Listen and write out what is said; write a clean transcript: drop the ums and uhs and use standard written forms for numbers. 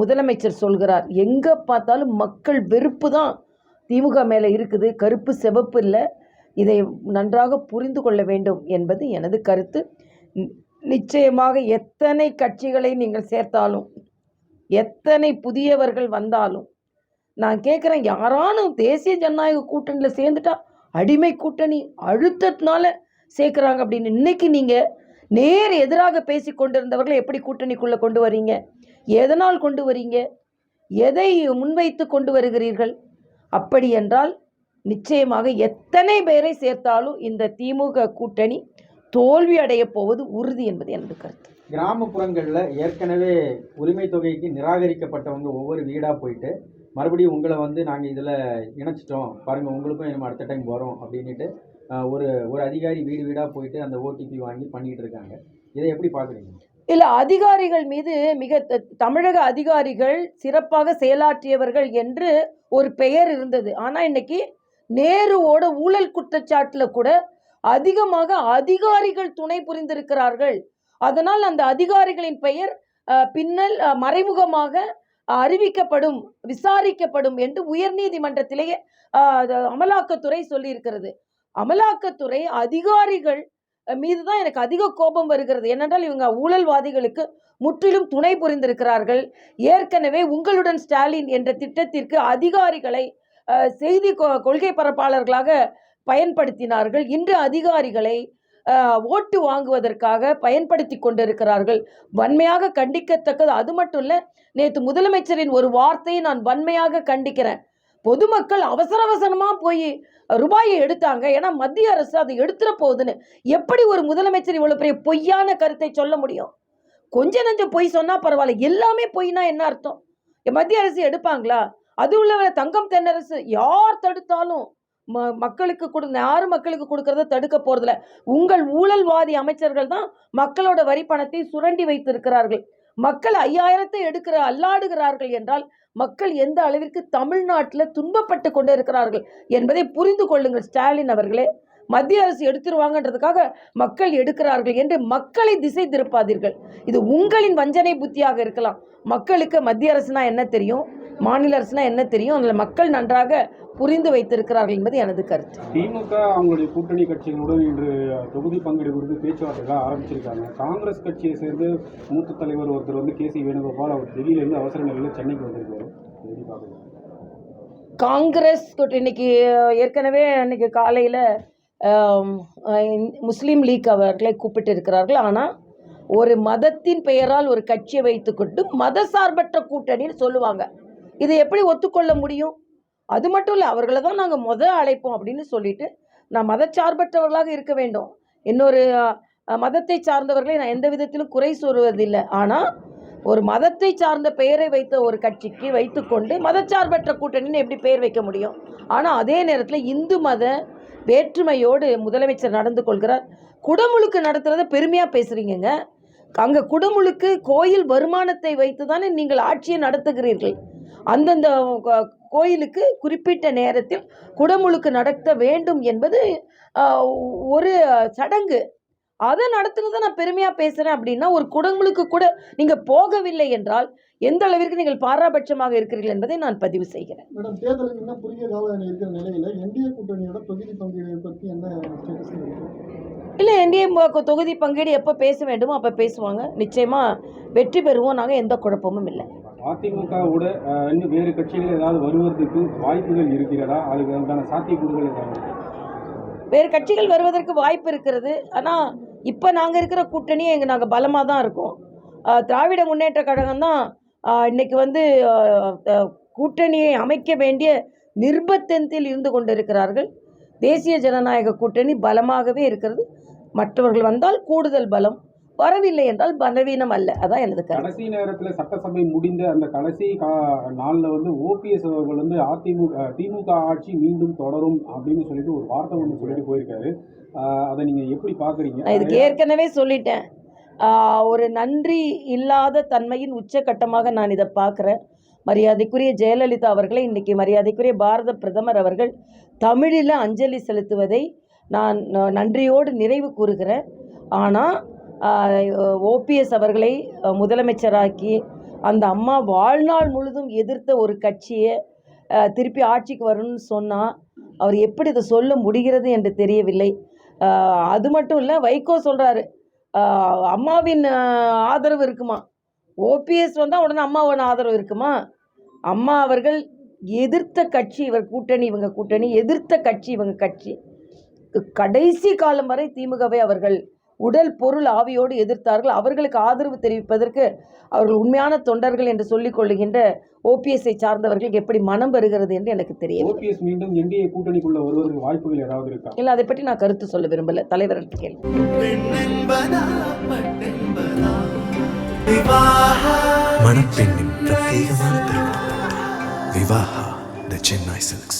முதலமைச்சர் சொல்கிறார். எங்கே பார்த்தாலும் மக்கள் வெறுப்பு தான் திமுக மேலே இருக்குது, கருப்பு சிவப்பு இல்லை. இதை நன்றாக புரிந்து கொள்ள வேண்டும் என்பது எனது கருத்து. நிச்சயமாக எத்தனை கட்சிகளை நீங்கள் சேர்த்தாலும், எத்தனை புதியவர்கள் வந்தாலும், நான் கேட்குறேன், யாரானும் தேசிய ஜனநாயக கூட்டணியில் சேர்ந்துட்டா அடிமை கூட்டணி அழுத்தத்தினால சேர்க்குறாங்க அப்படின்னு இன்னைக்கு நீங்கள் நேர் எதிராக பேசி கொண்டிருந்தவர்களை எப்படி கூட்டணிக்குள்ளே கொண்டு வரீங்க? எதனால் கொண்டு வரீங்க? எதை முன்வைத்து கொண்டு வருகிறீர்கள்? அப்படி என்றால் நிச்சயமாக எத்தனை பேரை சேர்த்தாலும் இந்த திமுக கூட்டணி தோல்வி அடைய போவது உறுதி என்பது எனது கருத்து. கிராமப்புறங்களில் ஏற்கனவே உரிமை தொகைக்கு நிராகரிக்கப்பட்டவங்க ஒவ்வொரு வீடாக போயிட்டு மறுபடியும் உங்களை நாங்கள் இதில் இணைச்சிட்டோம் பாருங்கள், உங்களுக்கும் நம்ம அடுத்த டைம் வரோம் அப்படின்ட்டு ஒரு அதிகாரி வீடு வீடாக போயிட்டு அந்த ஓடிபி வாங்கி பண்ணிக்கிட்டு இருக்காங்க. இதை எப்படி பார்க்குறீங்க? இல்லை, அதிகாரிகள் மீது தமிழக அதிகாரிகள் சிறப்பாக செயலாற்றியவர்கள் என்று ஒரு பெயர் இருந்தது. ஆனால் இன்னைக்கு நேருவோட ஊழல் குற்றச்சாட்டில் கூட அதிகமாக அதிகாரிகள் துணை புரிந்திருக்கிறார்கள். அதனால் அந்த அதிகாரிகளின் பெயர் பின்னல் மறைமுகமாக அறிவிக்கப்படும், விசாரிக்கப்படும் என்று உயர்நீதிமன்றத்திலேயே அமலாக்கத்துறை சொல்லியிருக்கிறது. அமலாக்கத்துறை அதிகாரிகள் மீது தான் எனக்கு அதிக கோபம் வருகிறது. ஏனென்றால் இவங்க ஊழல்வாதிகளுக்கு முற்றிலும் துணை புரிந்திருக்கிறார்கள். ஏற்கனவே உங்களுடன் ஸ்டாலின் என்ற திட்டத்திற்கு அதிகாரிகளை செய்தி கொள்கை பரப்பாளர்களாக பயன்படுத்தினார்கள். இன்று அதிகாரிகளை ஓட்டு வாங்குவதற்காக பயன்படுத்தி கொண்டிருக்கிறார்கள். வன்மையாக கண்டிக்கத்தக்கது. அது மட்டும் இல்லை, நேற்று முதலமைச்சரின் ஒரு வார்த்தையை நான் வன்மையாக கண்டிக்கிறேன். பொதுமக்கள் அவசரமாக போய் ரூபாயை எடுத்தாங்க, ஏன்னா மத்திய அரசு அதை எடுத்துட போகுதுன்னு. எப்படி ஒரு முதலமைச்சர் இவ்வளோ பெரிய பொய்யான கருத்தை சொல்ல முடியும்? கொஞ்சம் நஞ்சம் பொய் சொன்னால் பரவாயில்ல, எல்லாமே பொய்னா என்ன அர்த்தம்? மத்திய அரசு எடுப்பாங்களா? அது உள்ள தங்கம் தென்னரசு யார் தடுத்தாலும் மக்களுக்கு யாரும் மக்களுக்கு கொடுக்கறத தடுக்க போறதில்ல. உங்கள் ஊழல்வாதி அமைச்சர்கள் தான் மக்களோட வரி பணத்தை சுரண்டி வைத்திருக்கிறார்கள். மக்கள் 5000 அல்லாடுகிறார்கள் என்றால் மக்கள் எந்த அளவிற்கு தமிழ்நாட்டில் துன்பப்பட்டு கொண்டு இருக்கிறார்கள் என்பதை புரிந்து கொள்ளுங்கள். ஸ்டாலின் அவர்களே, மத்திய அரசு எடுத்துருவாங்கன்றதுக்காக மக்கள் எடுக்கிறார்கள் என்று மக்களை திசை திருப்பாதீர்கள். இது உங்களின் வஞ்சனை புத்தியாக இருக்கலாம். மக்களுக்கு மத்திய அரசுனா என்ன தெரியும், மாநில அரசுனா என்ன தெரியும், அதில் மக்கள் நன்றாக புரிந்து வைத்திருக்கிறார்கள் என்பது எனது கருத்து. திமுக அவங்களுடைய கூட்டணி கட்சிகளுடன் இன்று தொகுதி பங்கீடு குறித்து பேச்சுவார்த்தைகள் ஆரம்பிச்சிருக்காங்க. காங்கிரஸ் கட்சியை சேர்ந்து மூத்த தலைவர் ஒருத்தர் கேசி வேணுகோபால் அவர் டெல்லியிலிருந்து அவசர நிலையில் சென்னைக்கு வந்திருக்காரு. காங்கிரஸ் இன்னைக்கு ஏற்கனவே இன்னைக்கு காலையில் முஸ்லீம் லீக் அவர்களை கூப்பிட்டு இருக்கிறார்கள். ஆனால் ஒரு மதத்தின் பெயரால் ஒரு கட்சியை வைத்துக்கொண்டு மத சார்பற்ற கூட்டணின்னு சொல்லுவாங்க. இதை எப்படி ஒத்துக்கொள்ள முடியும்? அது மட்டும் இல்லை, அவர்களை தான் நாங்கள் அழைப்போம் அப்படின்னு சொல்லிட்டு, நான் மதச்சார்பற்றவர்களாக இருக்க வேண்டும், இன்னொரு மதத்தை சார்ந்தவர்களை நான் எந்த விதத்திலும் குறை சொல்வதில்லை. ஆனால் ஒரு மதத்தை சார்ந்த பெயரை வைத்த ஒரு கட்சிக்கு வைத்துக்கொண்டு மதச்சார்பற்ற கூட்டணின்னு எப்படி பெயர் வைக்க முடியும்? ஆனால் அதே நேரத்தில் இந்து மத வேற்றுமையோடு முதலமைச்சர் நடந்து கொள்கிறார். குடமுழுக்கு நடத்துறத பெருமையாக பேசுகிறீங்க. அங்கே குடமுழுக்கு கோயில் வருமானத்தை வைத்து தானே நீங்கள் ஆட்சியை நடத்துகிறீர்கள். அந்தந்த கோயிலுக்கு குறிப்பிட்ட நேரத்தில் குடமுழுக்கு நடத்த வேண்டும் என்பது ஒரு சடங்கு. அதை நடத்துனதை நான் பெருமையாக பேசுகிறேன். அப்படின்னா ஒரு குடமுழுக்கு கூட நீங்கள் போகவில்லை என்றால் எந்த அளவிற்கு நீங்கள் பாராபட்சமாக இருக்கிறீர்கள் என்பதை நான் பதிவு செய்கிறேன். மேடம், தேர்தலுக்கு இன்னும் குறுகிய காலம் இருக்கிற நிலையில் என்டிஏ கூட்டணியோட தொகுதி பங்கீடு பற்றி என்ன இல்லை, என்டிஏ தொகுதி பங்கீடு எப்போ பேச வேண்டுமோ அப்போ பேசுவாங்க. நிச்சயமாக வெற்றி பெறுவோம். நாங்கள் எந்த குழப்பமும் இல்லை. அதிமுகவோட இன்னும் வேறு கட்சிகள் ஏதாவது வருவதற்கு வாய்ப்புகள் இருக்கிறதா? அதுக்கான சாத்தியக்கூறுகள் ஏதாவது? வேறு கட்சிகள் வருவதற்கு வாய்ப்பு இருக்கிறது. ஆனால் இப்போ நாங்கள் இருக்கிற கூட்டணி நாங்கள் பலமாக தான் இருக்கோம். திராவிட முன்னேற்ற கழகம் தான் இன்னைக்கு கூட்டணியை அமைக்க வேண்டிய நிர்பந்தத்தில் இருந்து கொண்டிருக்கிறார்கள். தேசிய ஜனநாயக கூட்டணி பலமாகவே இருக்கிறது. மற்றவர்கள் வந்தால் கூடுதல் பலம், வரவில்லை என்றால் பலவீனம் அல்ல. அதான் எனது கருத்து. கடைசி நேரத்தில் சட்டசபை முடிந்த அந்த கடைசி நாளில் ஓபிஎஸ் அவர்கள் திமுக ஆட்சி மீண்டும் தொடரும் அப்படின்னு சொல்லிட்டு ஒரு வார்த்தை சொல்லிட்டு போயிருக்காரு. அதை நீங்கள் எப்படி பார்க்குறீங்க? இதுக்கு ஏற்கனவே சொல்லிட்டேன். ஒரு நன்றி இல்லாத தன்மையின் உச்சகட்டமாக நான் இதை பார்க்குறேன். மரியாதைக்குரிய ஜெயலலிதா அவர்களை இன்றைக்கி மரியாதைக்குரிய பாரத பிரதமர் அவர்கள் தமிழில் அஞ்சலி செலுத்துவதை நான் நன்றியோடு நிறைவு கூறுகிறேன். ஆனால் ஓபிஎஸ் அவர்களை முதலமைச்சராக்கி அந்த அம்மா வாழ்நாள் முழுதும் எதிர்த்த ஒரு கட்சியை திருப்பி ஆட்சிக்கு வரணும்னு சொன்னால் அவர் எப்படி இதை சொல்ல முடிகிறது என்று தெரியவில்லை. அது மட்டும் இல்லை, வைகோ சொல்கிறாரு அம்மாவின் ஆதரவு இருக்குமா, ஓபிஎஸ் வந்தால் உடனே அம்மாவோட ஆதரவு இருக்குமா? அம்மா அவர்கள் எதிர்த்த கட்சி இவர் கூட்டணி, இவங்க கூட்டணி எதிர்த்த கட்சி இவங்க கட்சி. கடைசி காலம் வரை திமுகவை அவர்கள் உடல் பொருள் ஆவியோடு எதிர்த்தார்கள். அவர்களுக்கு ஆதரவு தெரிவிப்பதற்கு அவர்கள் உண்மையான தொண்டர்கள் என்று சொல்லிக் கொள்ளுகின்ற ஓபிஎஸ்ஐ சார்ந்தவர்களுக்கு எப்படி மனம் வருகிறது என்று எனக்கு தெரியும். ஓபிஎஸ் மீண்டும் என்டிஏ கூட்டணிக்குள்ள வருவதற்கு வாய்ப்புகள் ஏதாவது இருக்கா? இல்லை, அதை பற்றி நான் கருத்து சொல்ல விரும்பல. தலைவர் கேள்வி. மணப்பெண்ணின் பிரத்யேகமான திருமணம் விவாஹா தி சென்னை சில்க்ஸ்.